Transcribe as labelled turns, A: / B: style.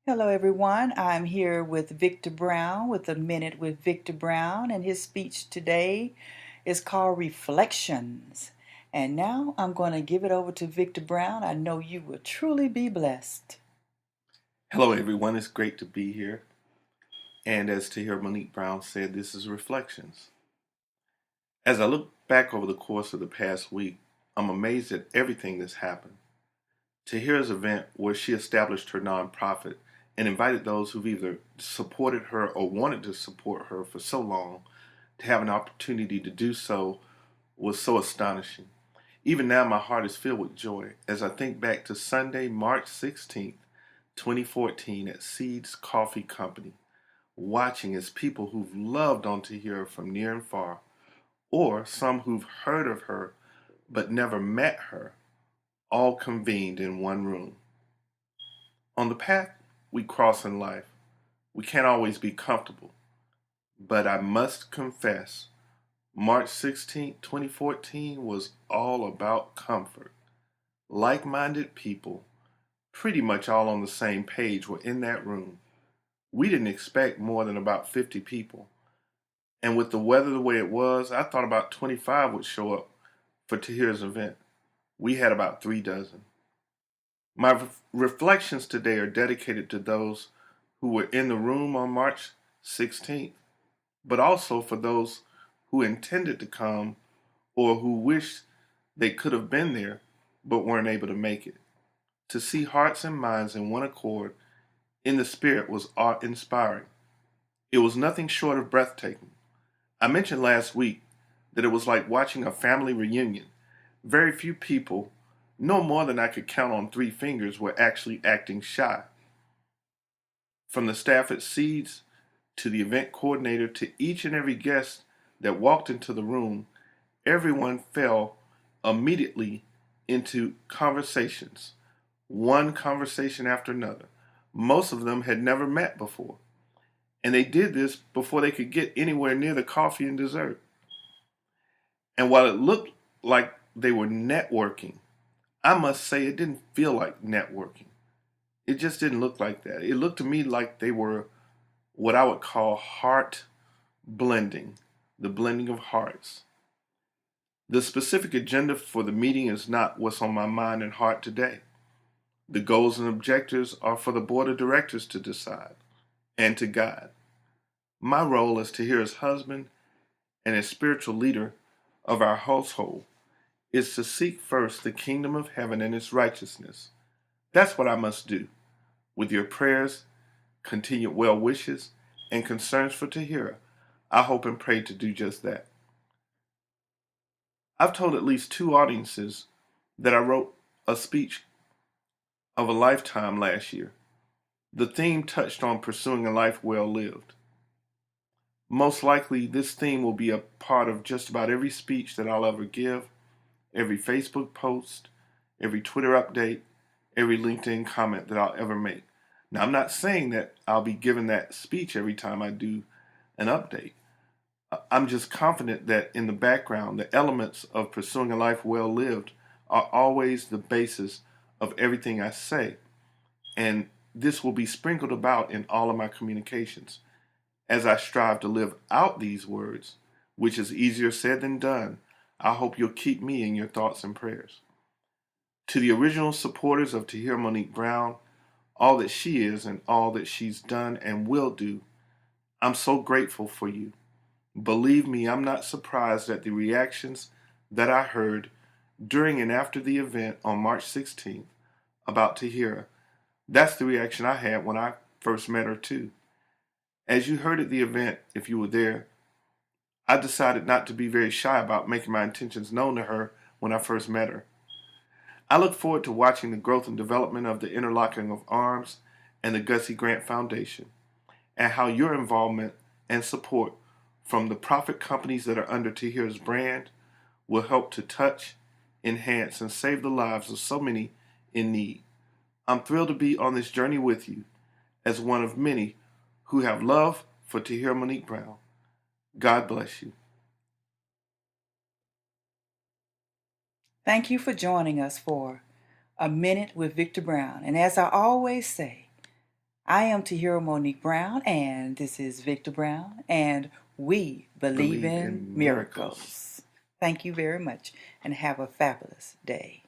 A: Hello, everyone. I'm here with Victor Brown with A Minute with Victor Brown, and his speech today is called Reflections. And now I'm going to give it over to Victor Brown. I know you will truly be blessed.
B: Hello, everyone. It's great to be here. And as Tahiera Monique Brown said, this is Reflections. As I look back over the course of the past week, I'm amazed at everything that's happened. Tahiera's event, where she established her nonprofit and invited those who've either supported her or wanted to support her for so long to have an opportunity to do so, was so astonishing. Even now, my heart is filled with joy as I think back to Sunday, March 16th, 2014 at Seeds Coffee Company, watching as people who've loved on Tahiera from near and far, or some who've heard of her but never met her, all convened in one room. On the path we cross in life, we can't always be comfortable, but I must confess, March 16, 2014 was all about comfort. Like-minded people, pretty much all on the same page, were in that room. We didn't expect more than about 50 people. And with the weather the way it was, I thought about 25 would show up for Tahiera's event. We had about 3 dozen. My reflections today are dedicated to those who were in the room on March 16th, but also for those who intended to come or who wished they could have been there but weren't able to make it. To see hearts and minds in one accord in the spirit was awe-inspiring. It was nothing short of breathtaking. I mentioned last week that it was like watching a family reunion. Very few people, no more than I could count on 3 fingers, were actually acting shy. From the staff at Seeds to the event coordinator to each and every guest that walked into the room, everyone fell immediately into conversations, one conversation after another. Most of them had never met before, and they did this before they could get anywhere near the coffee and dessert. And while it looked like they were networking, I must say it didn't feel like networking. It just didn't look like that. It looked to me like they were what I would call heart blending, the blending of hearts. The specific agenda for the meeting is not what's on my mind and heart today. The goals and objectives are for the board of directors to decide and to guide. My role as Tahiera's husband and as spiritual leader of our household is to seek first the kingdom of heaven and its righteousness. That's what I must do. With your prayers, continued well wishes, and concerns for Tahiera, I hope and pray to do just that. I've told at least 2 audiences that I wrote a speech of a lifetime last year. The theme touched on pursuing a life well lived. Most likely, this theme will be a part of just about every speech that I'll ever give, every Facebook post, every Twitter update, every LinkedIn comment that I'll ever make. Now, I'm not saying that I'll be giving that speech every time I do an update. I'm just confident that in the background, the elements of pursuing a life well lived are always the basis of everything I say. And this will be sprinkled about in all of my communications. As I strive to live out these words, which is easier said than done, I hope you'll keep me in your thoughts and prayers. To the original supporters of Tahiera Monique Brown, all that she is and all that she's done and will do, I'm so grateful for you. Believe me, I'm not surprised at the reactions that I heard during and after the event on March 16th about Tahiera. That's the reaction I had when I first met her too. As you heard at the event, if you were there, I decided not to be very shy about making my intentions known to her when I first met her. I look forward to watching the growth and development of the Interlocking of Arms and the Gussie Grant Foundation, and how your involvement and support from the profit companies that are under Tahiera's brand will help to touch, enhance, and save the lives of so many in need. I'm thrilled to be on this journey with you as one of many who have love for Tahiera Monique Brown. God bless you.
A: Thank you for joining us for A Minute with Victor Brown. And as I always say, I am Tahiera Monique Brown, and this is Victor Brown, and we believe
B: Believe
A: in
B: in miracles.
A: miracles. Thank you very much, and have a fabulous day.